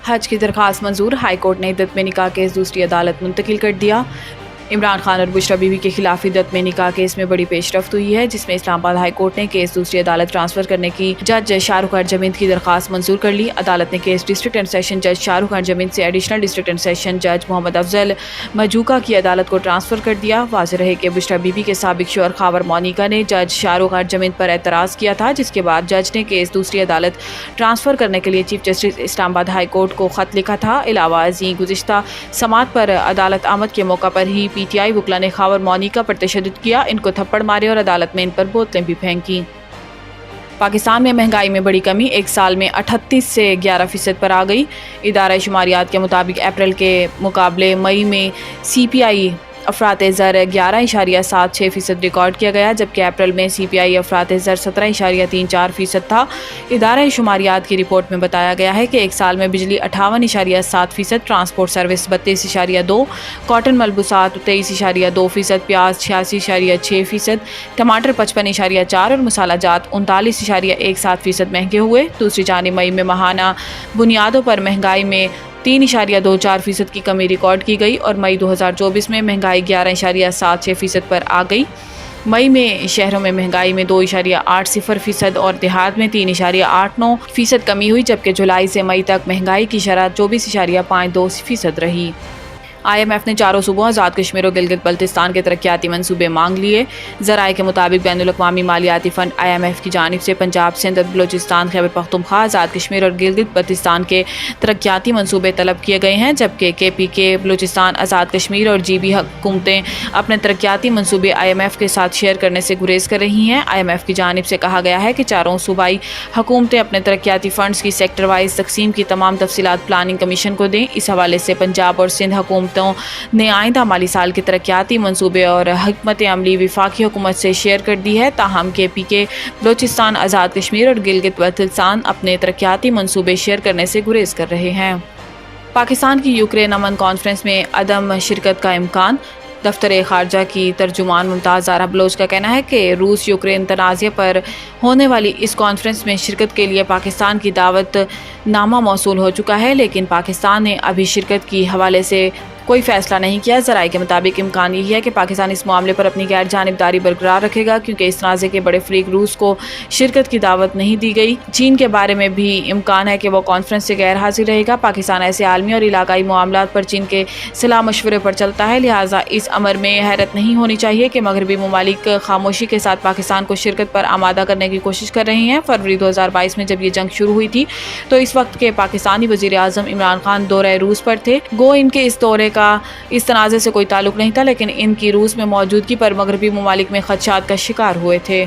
हज की दरख्वास्त मंजूर। हाई कोर्ट ने इद्दत में निकाह केस दूसरी अदालत मुंतकिल कर दिया। इमरान खान और बुशरा बीवी के खिलाफ इद्दत में निकाह केस में बड़ी पेशरफ्त हुई है, जिसमें इस्लामाबाद हाई कोर्ट ने केस दूसरी अदालत ट्रांसफर करने की जज शाहरुख हरजमींद की दरख्वास्त मंजूर कर ली। अदालत ने केस डिस्ट्रिक्ट एंड सेशन जज शाहरुख हरजमींद से एडिशनल डिस्ट्रिक्ट एंड सेशन जज मोहम्मद अफजल मजूका की अदालत को ट्रांसफर कर दिया। वाज़ेह रहे कि बुशरा बीवी के साबिक शौहर खावर मोनिका ने जज शाहरुख हरजमींद पर एतराज़ किया था, जिसके बाद जज ने केस दूसरी अदालत ट्रांसफर करने के लिए chief justice Islamabad high court को खत लिखा था। इलावा अजी गुज़िश्ता समात पर अदालत आमद के मौका पर ही PTI वकला ने खावर मोनिका पर तशद्दुद किया, इनको थप्पड़ मारे और अदालत में इन पर बोतलें भी फेंकी। पाकिस्तान में महंगाई में बड़ी कमी एक साल में 38 से 11% पर आ गई। इदारा शुमारियात के मुताबिक अप्रैल के मुकाबले मई में CPI अफरात ज़र 11.76% रिकॉर्ड किया गया, जबकि अप्रैल में CPI अफरात ज़र 17.34% था। इदारा शुमारियात की रिपोर्ट में बताया गया है कि एक साल में बिजली 58.7%, ट्रांसपोर्ट सर्विस 32.2%, कॉटन मलबूसात 23.2%, प्याज 86.6%, टमाटर 55.4% और मसाला जात 39.17% महंगे हुए। दूसरी जानिब मई में माहाना बुनियादों पर महंगाई में 3.24% की कमी रिकॉर्ड की गई और मई 2024 में महंगाई 11.76% पर आ गई। मई में शहरों में महंगाई में 2.80% और देहात में 3.89% कमी हुई, जबकि जुलाई से मई तक महंगाई की शरह 24.52% रही। IMF ने चारों सूबों आज़ाद कश्मीर और गिलगित बल्तिस्तान के तरक्याती मनसूबे मांग लिए। ज़राए के मुताबिक बैनुल-अक़वामी मालियाती फ़ंड IMF की जानिब से पंजाब, सिंध, बलूचिस्तान, खैबर पख्तूनख्वा, आज़ाद कश्मीर और गिलगित बल्तिस्तान के तरक्याती मनसूबे तलब किए गए हैं, जबकि KPK, बलूचिस्तान, आज़ाद कश्मीर और GB हुकूमतें अपने तरक्याती मनसूबे IMF के साथ शेयर करने से गुरेज कर रही हैं। IMF की जानिब से कहा गया है कि चारों सूबाई हुकूमतें अपने तरक्याती फ़ंड्स की सेक्टर वाइज तकसीम की तमाम तफसीलात प्लानिंग कमीशन को दें। इस हवाले से पंजाब और सिंध हुकूमत ने आइंदा माली साल के तरक्याती मनसूबे और हिकमत अमली वफाकी हुकूमत से शेयर कर दी है। ताहम KPK, बलूचिस्तान, आज़ाद कश्मीर और गिलगित बल्तिस्तान अपने तरक्याती मनसूबे शेयर करने से गुरेज कर रहे हैं। पाकिस्तान की यूक्रेन अमन कॉन्फ्रेंस में अदम शिरकत का इम्कान। दफ्तर खारजा की तर्जुमान मुमताज़ ज़ारा बलोच का कहना है कि रूस यूक्रेन तनाज़े पर होने वाली इस कॉन्फ्रेंस में शिरकत के लिए पाकिस्तान की दावत नामा मौसूल हो चुका है, लेकिन पाकिस्तान ने अभी शिरकत की हवाले से कोई फैसला नहीं किया। ज़राए के मुताबिक इम्कान यही है कि पाकिस्तान इस मामले पर अपनी गैर जानिबदारी बरकरार रखेगा, क्योंकि इस तनाज़े के बड़े फरीक रूस को शिरकत की दावत नहीं दी गई। चीन के बारे में भी इम्कान है कि वह कॉन्फ्रेंस से गैर हाजिर रहेगा। पाकिस्तान ऐसे आलमी और इलाकाई मामलात पर चीन के सलाह मशवरे पर चलता है, लिहाजा इस अमर में हैरत नहीं होनी चाहिए कि मगरबी ममालिक खामोशी के साथ पाकिस्तान को शिरकत पर आमादा करने की कोशिश कर रही हैं। फरवरी 2022 में जब ये जंग शुरू हुई थी तो इस वक्त के पाकिस्तानी वज़ीर आज़म इमरान खान दौरे रूस पर थे। गो इनके इस दौरे का इस तनाज़े से कोई ताल्लुक़ नहीं था, लेकिन इनकी रूस में मौजूदगी पर मगरबी ममालिक में खदशात का शिकार हुए थे।